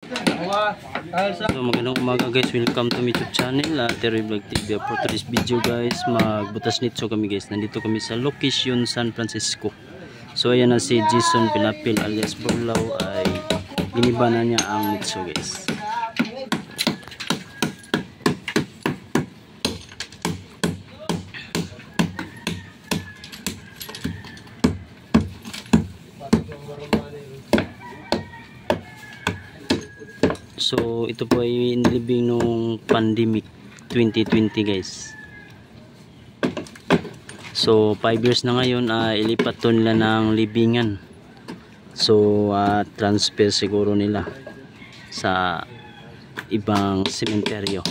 So magandang umaga guys, welcome to my YouTube channel, Terry Vlog TV. For today's video guys, magbutas nito kami guys. Nandito kami sa location San Francisco. So ayan na si Jason Pinapil alias Burlaw, ay giniba na niya ang nitso guys. So ito po ay inilibing nung pandemic 2020 guys. So 5 years na ngayon, ilipat to nila ng libingan. So transfer siguro nila sa ibang sementeryo.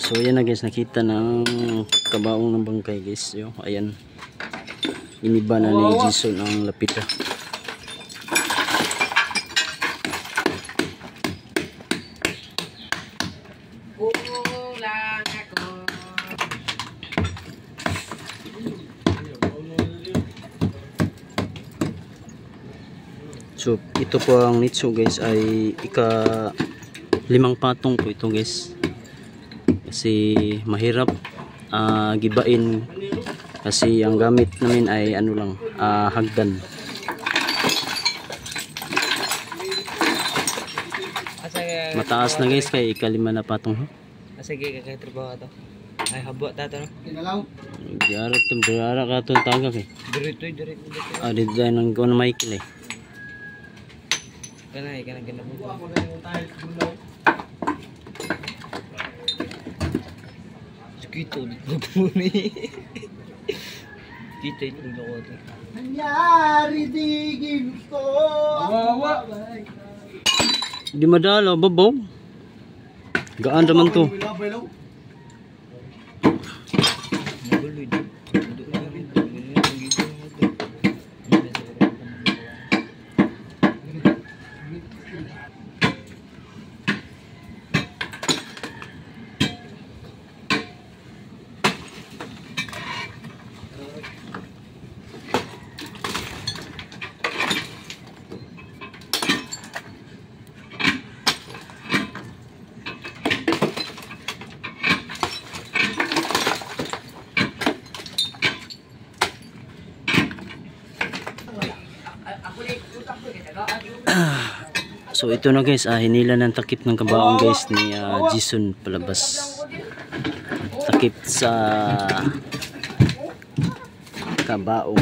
So ayan na guys, nakita ng kabaong ng bangkay guys. Yo, ayan. Iniba na ni Jason ang lapita. So ito po ang nitso guys, ay ika-5 patong po ito guys. Kasi mahirap gibain kasi ang gamit namin ay ano lang, hagdan. Mataas na guys, kay ika-5 na patong. Sige, kaya trabaho to. Ay habo tato no. Kinalaw. Diara ka to tagak eh. Dirito. Dito nang ko na Michael eh. Kana gina mo. Kita dito po ni. Kita itong loko ito. Nangyari di ginto. Wawa. Di madala, babaw. Gaan naman to. Maguloy din. So ito na guys, hinila ng takip ng kabaong guys ni Jason palabas. Takip sa kabaong.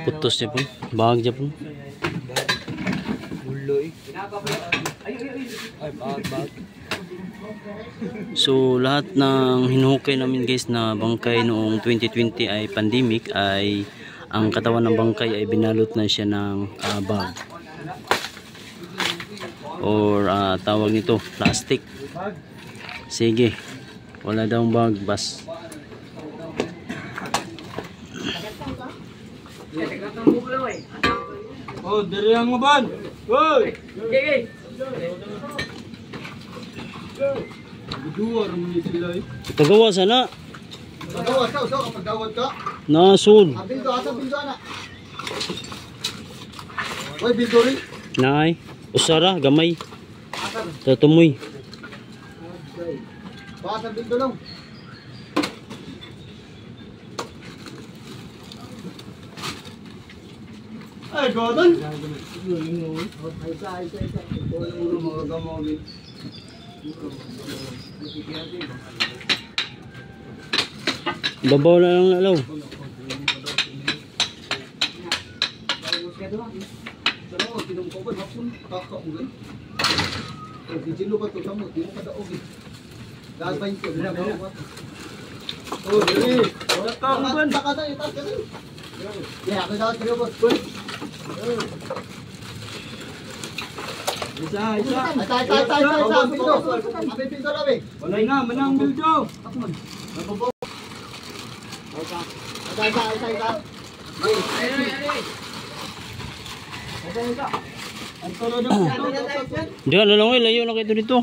Putos niya po, bahag niya po. Buloy. Ay bahag. So lahat ng hinuhukay namin guys na bangkay noong 2020 ay pandemic, ay ang katawan ng bangkay ay binalot na siya ng bag or tawag nito plastic. Sige, wala daw bag, bas. Oh, dari ang maban. Hoy. Duwar mo ni sila eh. Tagawa sana. Pagdawat ka, pagdawat ka. Nasud. Bildo, asa bildo ana. Hoy, bildo rin. Nay, usara gamay. Asar. Tatumoy. Baka bildo lang. Ay, godon. Babaw na lang lalaw. Isa. Walay nga, manang bildo. Isa. Ang tulad ng Diyan, lalangoy, layo na kayo dito.